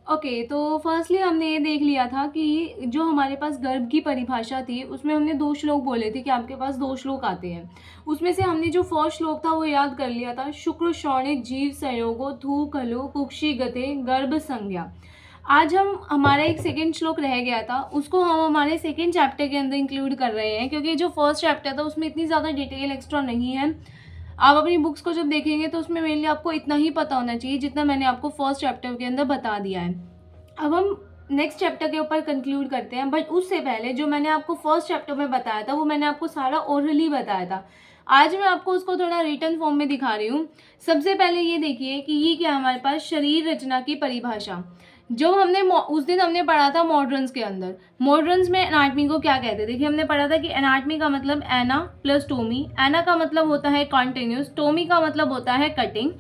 Okay, तो firstly हमने ये देख लिया था कि जो हमारे पास गर्भ की परिभाषा थी, उसमें हमने 2 श्लोक बोले थे कि आपके पास 2 श्लोक आते हैं। उसमें से हमने जो फर्स्ट श्लोक था वो याद कर लिया था, शुक्र शोणित जीव संयोगो थू खलु कुक्षि गते गर्भ संज्ञा। आज हम हमारा एक सेकंड श्लोक रह गया था, उसको हम हमारे सेकंड चैप्टर के अंदर इंक्लूड कर रहे हैं, क्योंकि जो फर्स्ट चैप्टर था उसमें इतनी ज़्यादा डिटेल एक्स्ट्रा नहीं है। आप अपनी बुक्स को जब देखेंगे तो उसमें मेनली आपको इतना ही पता होना चाहिए जितना मैंने आपको फर्स्ट चैप्टर के अंदर बता दिया है। अब हम नेक्स्ट चैप्टर के ऊपर कंक्लूड करते हैं, बट उससे पहले जो मैंने आपको फर्स्ट चैप्टर में बताया था वो मैंने आपको सारा ओरली बताया था। आज मैं आपको उसको थोड़ा रिटर्न फॉर्म में दिखा रही हूँ। सबसे पहले ये देखिए कि ये क्या है हमारे पास, शरीर रचना की परिभाषा। जो हमने उस दिन हमने पढ़ा था मॉडर्न्स के अंदर, मॉडर्न्स में एनाटमी को क्या कहते हैं। देखिए हमने पढ़ा था कि एनाटमी का मतलब एना प्लस टोमी। एना का मतलब होता है कॉन्टिन्यूस, टोमी का मतलब होता है cutting.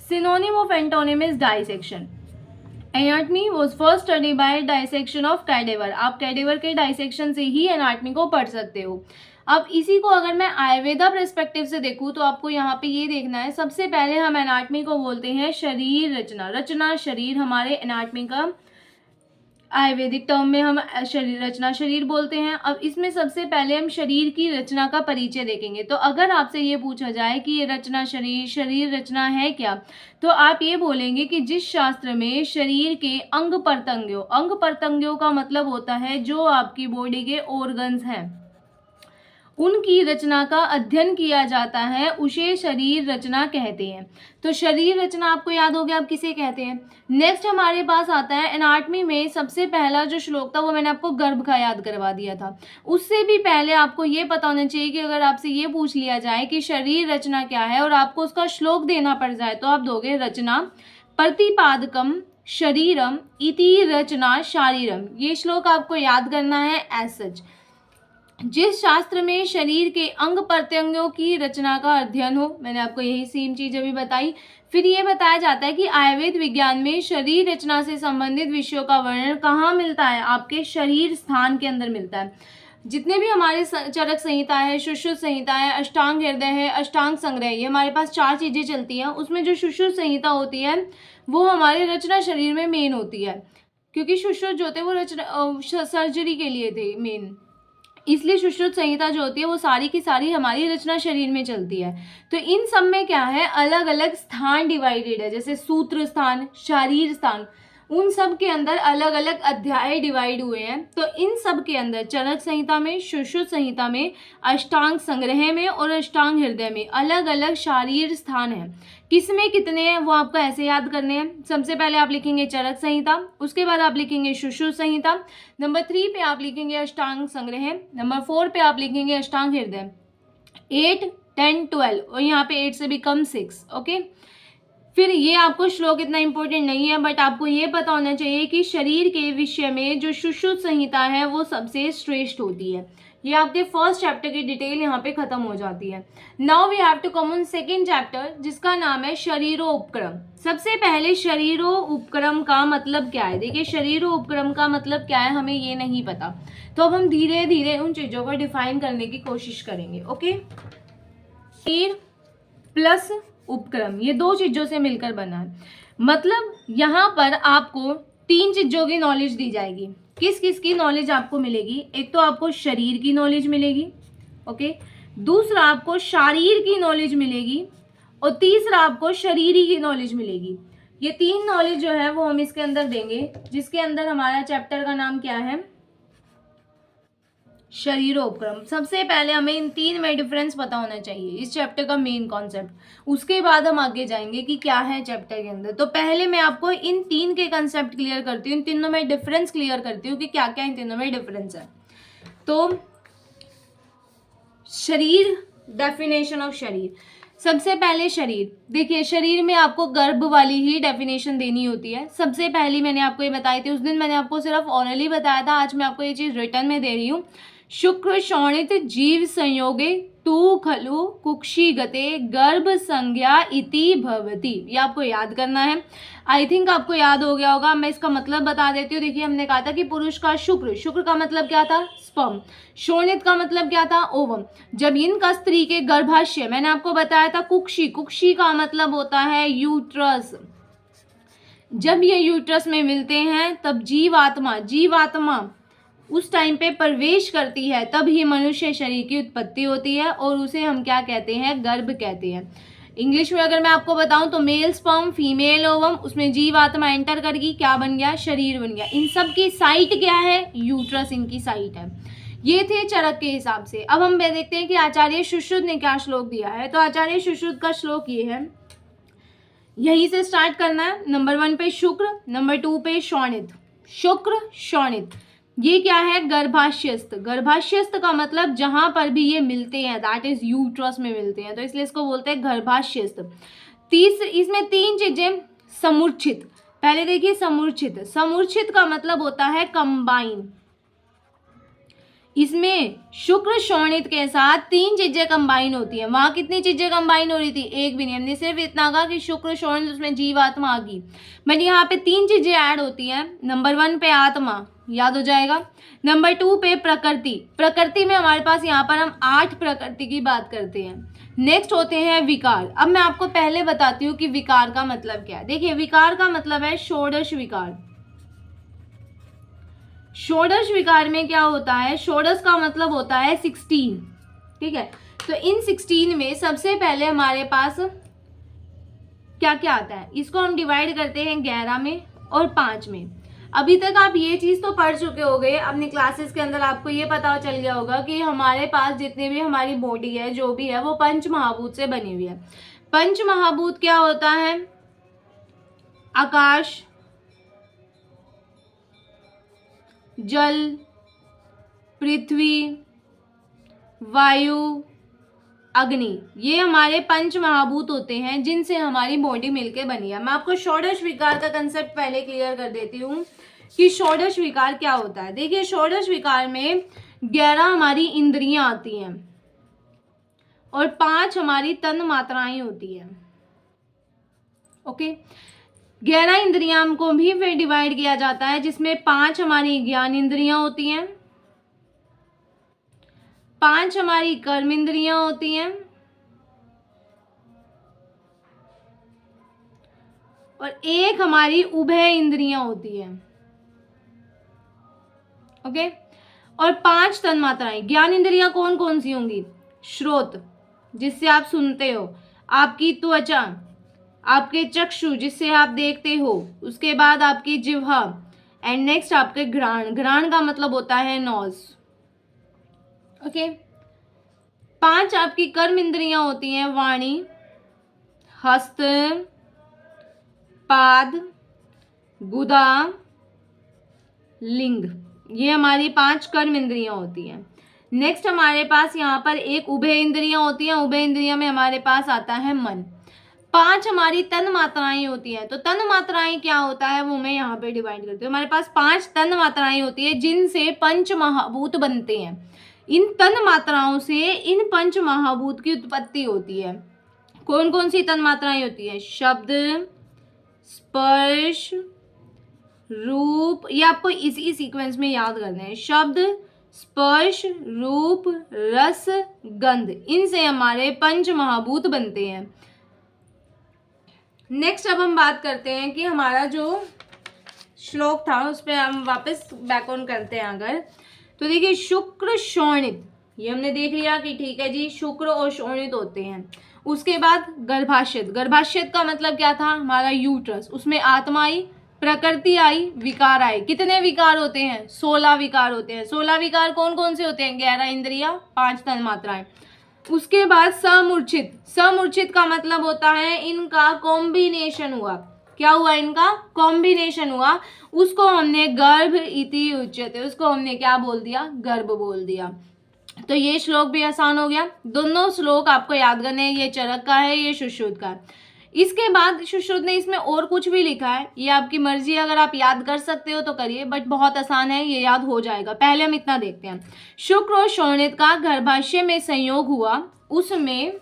Synonym of antonym is dissection. Anatomy was first study bye dissection of cadaver. आप कैडेवर के डाइसेक्शन से ही एनाटमी को पढ़ सकते हो। अब इसी को अगर मैं आयुर्वेदा पर्सपेक्टिव से देखूँ तो आपको यहाँ पे ये देखना है, सबसे पहले हम एनाटमी को बोलते हैं शरीर रचना। रचना शरीर हमारे एनाटमी का आयुर्वेदिक टर्म में हम शरीर रचना शरीर बोलते हैं। अब इसमें सबसे पहले हम शरीर की रचना का परिचय देखेंगे। तो अगर आपसे ये पूछा जाए कि ये रचना शरीर शरीर रचना है क्या, तो आप ये बोलेंगे कि जिस शास्त्र में शरीर के अंग प्रत्यंगों का मतलब होता है जो आपकी बॉडी के ऑर्गन्स हैं, उनकी रचना का अध्ययन किया जाता है, उसे शरीर रचना कहते हैं। तो शरीर रचना आपको याद हो गया आप किसे कहते हैं। नेक्स्ट हमारे पास आता है एनाटमी में सबसे पहला जो श्लोक था वो मैंने आपको गर्भ का याद करवा दिया था। उससे भी पहले आपको ये पता होना चाहिए कि अगर आपसे ये पूछ लिया जाए कि शरीर रचना क्या है और आपको उसका श्लोक देना पड़ जाए तो आप दोगे रचना प्रतिपादकम शरीरम इति रचना शारीरम। ये श्लोक आपको याद करना है एज सच। जिस शास्त्र में शरीर के अंग प्रत्यंगों की रचना का अध्ययन हो, मैंने आपको यही सेम चीज अभी बताई। फिर ये बताया जाता है कि आयुर्वेद विज्ञान में शरीर रचना से संबंधित विषयों का वर्णन कहाँ मिलता है, आपके शरीर स्थान के अंदर मिलता है। जितने भी हमारे चरक संहिता है, सुश्रुत संहिता है, अष्टांग हृदय है, अष्टांग संग्रह, ये हमारे पास 4 चीजें चलती हैं। उसमें जो सुश्रुत संहिता होती है वो हमारे रचना शरीर में मेन होती है, क्योंकि सुश्रुत जो थे वो रचना सर्जरी के लिए थे मेन, इसलिए सुश्रुत संहिता जो होती है वो सारी की सारी हमारी रचना शरीर में चलती है। तो इन सब में क्या है, अलग अलग स्थान डिवाइडेड है, जैसे सूत्र स्थान, शारीर स्थान, उन सब के अंदर अलग अलग अध्याय डिवाइड हुए हैं। तो इन सब के अंदर चरक संहिता में, सुश्रुत संहिता में, अष्टांग संग्रह में और अष्टांग हृदय में अलग अलग शारीर स्थान है। किसमें कितने हैं वो आपको ऐसे याद करने हैं। सबसे पहले आप लिखेंगे चरक संहिता, उसके बाद आप लिखेंगे सुश्रुत संहिता, नंबर 3 पे आप लिखेंगे अष्टांग संग्रह, नंबर 4 पे आप लिखेंगे अष्टांग हृदय, 8, 10, 12 और यहाँ पे 8 से भी कम 6। ओके, फिर ये आपको श्लोक इतना इंपॉर्टेंट नहीं है, बट आपको ये पता होना चाहिए कि शरीर के विषय में जो सुश्रुत संहिता है वो सबसे श्रेष्ठ होती है। ये आपके फर्स्ट चैप्टर की डिटेल यहाँ पे खत्म हो जाती है। Now we have to come on second chapter जिसका नाम है शरीरो उपक्रम। सबसे पहले शरीरो उपक्रम का मतलब क्या है। देखिए शरीरो उपक्रम का मतलब क्या है हमें ये नहीं पता, तो अब हम धीरे धीरे उन चीजों को डिफाइन करने की कोशिश करेंगे। ओके, शरीर प्लस उपक्रम ये 2 चीजों से मिलकर बना है। मतलब यहाँ पर आपको 3 चीजों की नॉलेज दी जाएगी। किस किस की नॉलेज आपको मिलेगी, एक तो आपको शरीर की नॉलेज मिलेगी, ओके, दूसरा आपको शारीर की नॉलेज मिलेगी और तीसरा आपको शरीरी की नॉलेज मिलेगी। ये 3 नॉलेज जो है वो हम इसके अंदर देंगे, जिसके अंदर हमारा चैप्टर का नाम क्या है, शरीरोपक्रम। सबसे पहले हमें इन 3 में डिफरेंस पता होना चाहिए, इस चैप्टर का मेन कॉन्सेप्ट। उसके बाद हम आगे जाएंगे कि क्या है चैप्टर के अंदर। तो पहले मैं आपको इन 3 के कंसेप्ट क्लियर करती हूँ, इन तीनों में डिफरेंस क्लियर करती हूँ कि क्या क्या इन तीनों में डिफरेंस है। तो शरीर, डेफिनेशन ऑफ शरीर। सबसे पहले शरीर, देखिए शरीर में आपको गर्भ वाली ही डेफिनेशन देनी होती है। सबसे पहली मैंने आपको ये बताई थी, उस दिन मैंने आपको सिर्फ ऑरली बताया था, आज मैं आपको ये चीज रिटर्न में दे रही हूँ। शुक्र शोणित जीव संयोगे तू खलु कुक्षि गते गर्भ संज्ञा इति भवति। ये आपको याद करना है। आई थिंक आपको याद हो गया होगा, मैं इसका मतलब बता देती हूँ। देखिए हमने कहा था कि पुरुष का शुक्र, शुक्र का मतलब क्या था, स्पर्म, शोणित का मतलब क्या था, ओवम। जब इनका स्त्री के गर्भाशय, मैंने आपको बताया था कुक्षि, कुक्षि का मतलब होता है यूट्रस। जब ये यूट्रस में मिलते हैं तब जीवात्मा उस टाइम पे प्रवेश करती है, तब ही मनुष्य शरीर की उत्पत्ति होती है और उसे हम क्या कहते हैं, गर्भ कहते हैं। इंग्लिश में अगर मैं आपको बताऊं तो मेल स्पर्म फीमेल ओवम, उसमें जीवात्मा एंटर करेगी, क्या बन गया, शरीर बन गया। इन सब की साइट क्या है, यूट्रस इनकी साइट है। ये थे चरक के हिसाब से। अब हम देखते हैं कि आचार्य सुश्रुत ने क्या श्लोक दिया है। तो आचार्य सुश्रुत का श्लोक ये है, यहीं से स्टार्ट करना है। नंबर 1 पे शुक्र, नंबर 2 पे शोणित। शुक्र शोणित ये क्या है, गर्भाशयस्थ। गर्भाशयस्थ का मतलब जहां पर भी ये मिलते हैं, दैट इज यूट्रस में मिलते हैं, तो इसलिए इसको बोलते हैं गर्भाशयस्थ। इसमें 3 चीजें, समूर्छित। पहले देखिए समूर्छित, समूर्छित का मतलब होता है कंबाइन। इसमें शुक्र शोणित के साथ 3 चीजें कंबाइन होती हैं। वहां कितनी चीजें कंबाइन हो रही थी, एक भी नहीं। हमने सिर्फ इतना कहा कि शुक्र शोणित, उसमें जीवात्मा आ गई, बट यहाँ पे 3 चीजें ऐड होती हैं। नंबर 1 पे आत्मा, याद हो जाएगा। नंबर 2 पे प्रकृति। प्रकृति में हमारे पास यहाँ पर हम 8 प्रकृति की बात करते हैं। नेक्स्ट होते हैं विकार। अब मैं आपको पहले बताती हूँ कि विकार का मतलब क्या है। देखिए विकार का मतलब है षोडश विकार। षोडश विकार में क्या होता है, षोडश का मतलब होता है 16, ठीक है। तो इन 16 में सबसे पहले हमारे पास क्या क्या आता है, इसको हम डिवाइड करते हैं 11 में और 5 में। अभी तक आप ये चीज तो पढ़ चुके होंगे अपनी क्लासेस के अंदर, आपको ये पता चल गया होगा कि हमारे पास जितने भी हमारी बॉडी है, जो भी है, वो पंच महाभूत से बनी हुई है। पंच महाभूत क्या होता है, आकाश, जल, पृथ्वी, वायु, अग्नि, ये हमारे पंच महाभूत होते हैं जिनसे हमारी बॉडी मिलके बनी है। मैं आपको षोडश विकार का कंसेप्ट पहले क्लियर कर देती हूँ कि षोडश विकार क्या होता है। देखिए षोडश विकार में 11 हमारी इंद्रियां आती हैं और 5 हमारी तन मात्राएं होती है। ओके, 11 इंद्रियां को भी फिर डिवाइड किया जाता है, जिसमें 5 हमारी ज्ञान इंद्रियां होती हैं, 5 हमारी कर्म इंद्रियां होती हैं और 1 हमारी उभय इंद्रियां होती है। ओके, और 5 तन मात्राएं। ज्ञान इंद्रियां कौन कौन सी होंगी, श्रोत जिससे आप सुनते हो, आपकी त्वचा, आपके चक्षु जिससे आप देखते हो, उसके बाद आपकी जिह्वा, एंड नेक्स्ट आपके घ्राण। घ्राण का मतलब होता है नोज। ओके, 5 आपकी कर्म इंद्रियां होती हैं, वाणी, हस्त, पाद, गुदा, लिंग, ये हमारी 5 कर्म इंद्रियां होती हैं। नेक्स्ट हमारे पास यहाँ पर 1 उभय इंद्रियां होती हैं। उभय इंद्रियां में हमारे पास आता है मन। 5 हमारी तन मात्राएं होती हैं। तो तन मात्राएं क्या होता है वो मैं यहाँ पे डिवाइड करती हूँ। हमारे पास 5 तन मात्राएं होती है जिनसे पंच महाभूत बनते हैं। इन तन मात्राओं से इन पंच महाभूत की उत्पत्ति होती है। कौन कौन सी तन मात्राएं होती है, शब्द, स्पर्श, रूप, ये आपको इसी सीक्वेंस में याद करना है। शब्द, स्पर्श, रूप, रस, गंध, इनसे हमारे पंच महाभूत बनते हैं। नेक्स्ट अब हम बात करते हैं कि हमारा जो श्लोक था उस पर हम वापस बैक ऑन करते हैं। अगर तो देखिए शुक्र शोणित, ये हमने देख लिया कि ठीक है जी, शुक्र और शोणित होते हैं। उसके बाद गर्भाशय। गर्भाशय का मतलब क्या था, हमारा यूट्रस, उसमें आत्मा आई, प्रकृति आई, विकार आए। कितने विकार होते हैं, 16 विकार होते हैं। 16 विकार कौन कौन से होते हैं, 11 इंद्रिया, 5 तन मात्राएं। उसके बाद समूर्छित। समूर्छित का मतलब होता है इनका कॉम्बिनेशन हुआ। क्या हुआ, इनका कॉम्बिनेशन हुआ, उसको हमने गर्भ इति उच्यते, उसको हमने क्या बोल दिया, गर्भ बोल दिया। तो ये श्लोक भी आसान हो गया। दोनों श्लोक आपको याद करने हैं, ये चरक का है, ये सुश्रुत का है। इसके बाद सुश्रुत ने इसमें और कुछ भी लिखा है, ये आपकी मर्जी, अगर आप याद कर सकते हो तो करिए, बट बहुत आसान है, ये याद हो जाएगा। पहले हम इतना देखते हैं। शुक्र और शोणित का गर्भाशय में संयोग हुआ, उसमें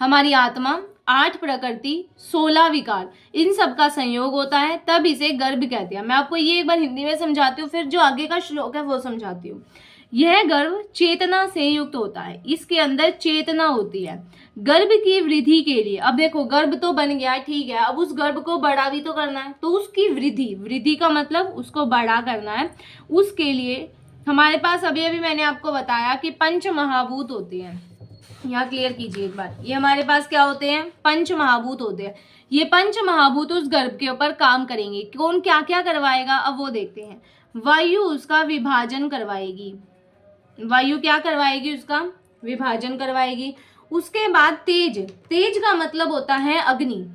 हमारी आत्मा, 8 प्रकृति, 16 विकार, इन सब का संयोग होता है, तब इसे गर्भ कहते हैं। मैं आपको ये एक बार हिंदी में समझाती हूँ, फिर जो आगे का श्लोक है वो समझाती हूँ। यह गर्भ चेतना से युक्त होता है, इसके अंदर चेतना होती है। गर्भ की वृद्धि के लिए, अब देखो गर्भ तो बन गया ठीक है, अब उस गर्भ को बड़ा भी तो करना है, तो उसकी वृद्धि, वृद्धि का मतलब उसको बड़ा करना है, उसके लिए हमारे पास अभी अभी मैंने आपको बताया कि पंच महाभूत होते हैं। यहाँ क्लियर कीजिए एक बार, ये हमारे पास क्या होते हैं, पंच महाभूत होते हैं। ये पंच महाभूत उस गर्भ के ऊपर काम करेंगे। कौन क्या क्या करवाएगा अब वो देखते हैं। वायु उसका विभाजन करवाएगी, वायु क्या करवाएगी, उसका विभाजन करवाएगी। उसके बाद तेज, तेज का मतलब होता है अग्नि।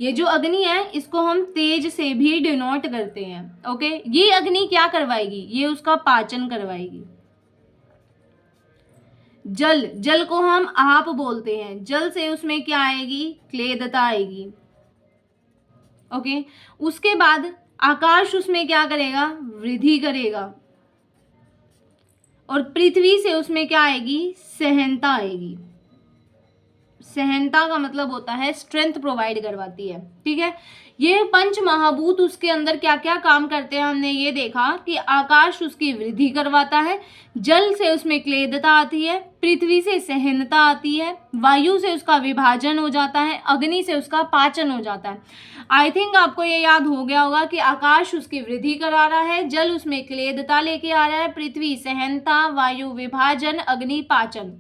ये जो अग्नि है इसको हम तेज से भी डिनोट करते हैं। ओके, ये अग्नि क्या करवाएगी, ये उसका पाचन करवाएगी। जल, जल को हम आप बोलते हैं, जल से उसमें क्या आएगी, क्लेदता आएगी। ओके, उसके बाद आकाश उसमें क्या करेगा, वृद्धि करेगा। और पृथ्वी से उसमें क्या आएगी, सहनता आएगी। सहनता का मतलब होता है स्ट्रेंथ प्रोवाइड करवाती है। ठीक है, ये पंच महाभूत उसके अंदर क्या क्या काम करते हैं हमने ये देखा कि आकाश उसकी वृद्धि करवाता है, जल से उसमें क्लेदता आती है, पृथ्वी से सहनता आती है, वायु से उसका विभाजन हो जाता है, अग्नि से उसका पाचन हो जाता है। आई थिंक आपको ये याद हो गया होगा कि आकाश उसकी वृद्धि करा रहा है, जल उसमें क्लेदता लेके आ रहा है, पृथ्वी सहनता, वायु विभाजन, अग्नि पाचन।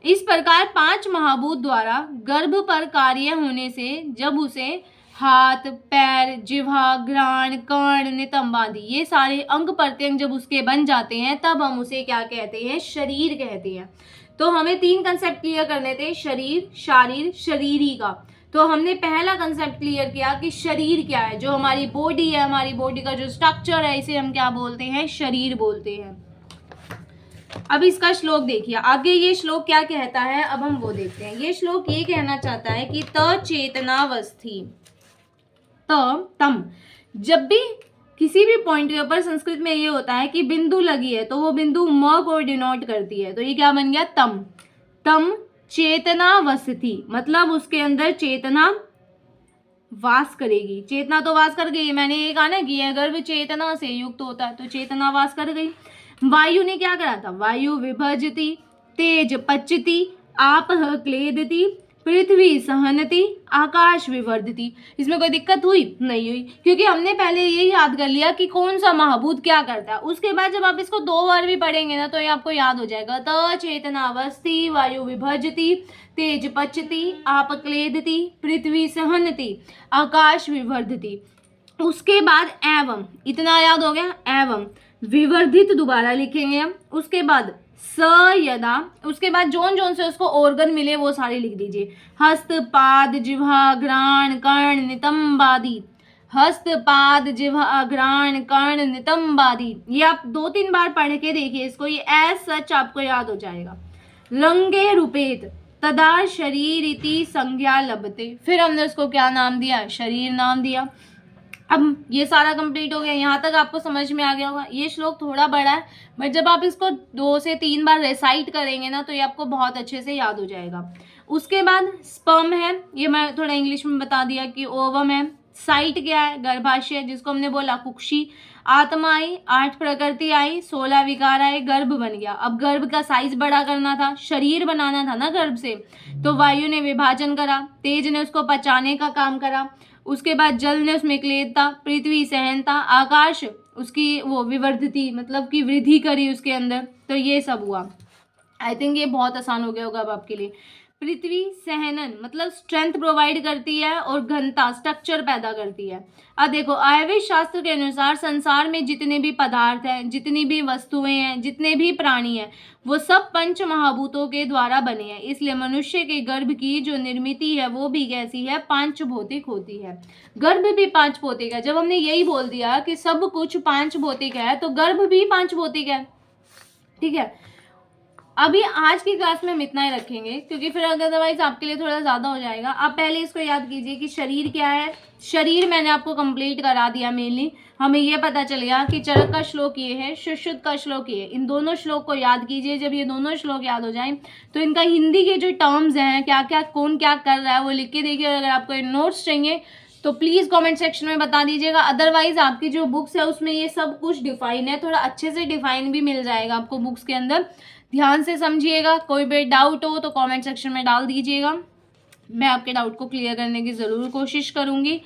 इस प्रकार पांच महाभूत द्वारा गर्भ पर कार्य होने से जब उसे हाथ, पैर, जिह्वा, घ्राण, कर्ण, नितंब आदि ये सारे अंग प्रत्यंग जब उसके बन जाते हैं तब हम उसे क्या कहते हैं, शरीर कहते हैं। तो हमें 3 कंसेप्ट क्लियर करने थे, शरीर, शारीर, शरीरी का। तो हमने पहला कंसेप्ट क्लियर किया कि शरीर क्या है, जो हमारी बॉडी है, हमारी बॉडी का जो स्ट्रक्चर है इसे हम क्या बोलते हैं, शरीर बोलते हैं। अब इसका श्लोक देखिए, आगे ये श्लोक क्या कहता है, अब हम वो देखते हैं। ये श्लोक ये कहना चाहता है कि त चेतनावस्थी तम, जब भी किसी भी पॉइंट के ऊपर संस्कृत में ये होता है कि बिंदु लगी है तो वो बिंदु म को डिनोट करती है, तो ये क्या बन गया, तम। तम चेतनावस्थी मतलब उसके अंदर चेतना वास करेगी। चेतना तो वास कर गई, मैंने ये कहा ना कि अगर चेतना से युक्त होता है तो चेतना वास कर गई। वायु ने क्या करा था, वायु विभजती, तेज पचती, आप क्लेदती, पृथ्वी सहनती, आकाश विवर्धती। इसमें कोई दिक्कत हुई नहीं हुई, क्योंकि हमने पहले ये याद कर लिया कि कौन सा महाभूत क्या करता है। उसके बाद जब आप इसको 2 बार भी पढ़ेंगे ना तो ये आपको याद हो जाएगा। त चेतनावस्थी, वायु विभजती, तेज पचती, आप क्लेदती, पृथ्वी सहनती, आकाश विवर्धती। उसके बाद एवं, इतना याद हो गया, एवं विवर्धित दोबारा लिखेंगे हम। उसके बाद स यदा, उसके बाद जोन से उसको ऑर्गन मिले वो सारे लिख दीजिए। हस्त, पाद, जिह्वा, घ्राण, कर्ण, नितंब आदि। हस्त, पाद, जिह्वा, घ्राण, कर्ण, नितंब आदि। ये आप 2-3 बार पढ़ के देखिए इसको, ये एज सच आपको याद हो जाएगा। रंगे रूपेत तदा शरीर इति संज्ञा लभते, फिर हमने उसको क्या नाम दिया, शरीर नाम दिया। अब ये सारा कंप्लीट हो गया, यहाँ तक आपको समझ में आ गया होगा। ये श्लोक थोड़ा बड़ा है बट जब आप इसको 2 से 3 बार रिसाइट करेंगे ना तो ये आपको बहुत अच्छे से याद हो जाएगा। उसके बाद स्पर्म है, ये मैं थोड़ा इंग्लिश में बता दिया कि ओवम है। साइट क्या है, गर्भाशय जिसको हमने बोला कुक्षी। आत्मा आई, 8 प्रकृति आई, 16 विकार आए, गर्भ बन गया। अब गर्भ का साइज बड़ा करना था, शरीर बनाना था ना गर्भ से, तो वायु ने विभाजन करा, तेज ने उसको पचाने का काम करा। उसके बाद जल ने उसमें क्लेदता, पृथ्वी सहनता, आकाश उसकी वो विवर्धती मतलब कि वृद्धि करी उसके अंदर। तो ये सब हुआ। आई थिंक ये बहुत आसान हो गया होगा अब आपके लिए। पृथ्वी सहनन मतलब स्ट्रेंथ प्रोवाइड करती है और घनता स्ट्रक्चर पैदा करती है। अब देखो आयुर्वेद शास्त्र के अनुसार संसार में जितने भी पदार्थ हैं, जितनी भी वस्तुएं हैं, जितने भी प्राणी हैं, वो सब पंच महाभूतों के द्वारा बने हैं। इसलिए मनुष्य के गर्भ की जो निर्मित है वो भी कैसी है, 5 भौतिक होती है। गर्भ भी 5 भौतिक है। जब हमने यही बोल दिया कि सब कुछ 5 भौतिक है तो गर्भ भी 5 भौतिक है। ठीक है, अभी आज की क्लास में हम इतना ही रखेंगे क्योंकि फिर अदरवाइज आपके लिए थोड़ा ज़्यादा हो जाएगा। आप पहले इसको याद कीजिए कि शरीर क्या है। शरीर मैंने आपको कंप्लीट करा दिया। मेनली हमें ये पता चल गया कि चरक का श्लोक ये है, सुश्रुत का श्लोक ये है। इन दोनों श्लोक को याद कीजिए। जब ये दोनों श्लोक याद हो जाएं तो इनका हिंदी के जो टर्म्स हैं, क्या क्या कौन क्या कर रहा है, वो लिख के देखिए। और अगर आपको नोट्स चाहिए तो प्लीज़ कमेंट सेक्शन में बता दीजिएगा। अदरवाइज आपकी जो बुक्स है उसमें ये सब कुछ डिफाइन है, थोड़ा अच्छे से डिफाइन भी मिल जाएगा आपको बुक्स के अंदर। ध्यान से समझिएगा। कोई भी डाउट हो तो कमेंट सेक्शन में डाल दीजिएगा, मैं आपके डाउट को क्लियर करने की ज़रूर कोशिश करूँगी।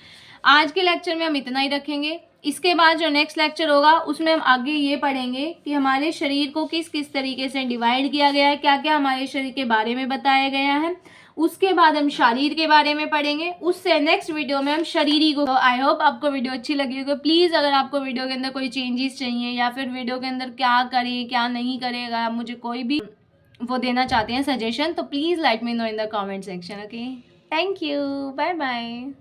आज के लेक्चर में हम इतना ही रखेंगे। इसके बाद जो नेक्स्ट लेक्चर होगा उसमें हम आगे ये पढ़ेंगे कि हमारे शरीर को किस किस तरीके से डिवाइड किया गया है, क्या क्या हमारे शरीर के बारे में बताया गया है। उसके बाद हम शरीर के बारे में पढ़ेंगे, उससे नेक्स्ट वीडियो में हम शरीरी को। आई होप आपको वीडियो अच्छी लगी होगी। प्लीज़ अगर आपको वीडियो के अंदर कोई चेंजेस चाहिए या फिर वीडियो के अंदर क्या करें क्या नहीं करें, अगर आप मुझे कोई भी वो देना चाहते हैं सजेशन, तो please let me know in the comment section. Okay, thank you, bye bye.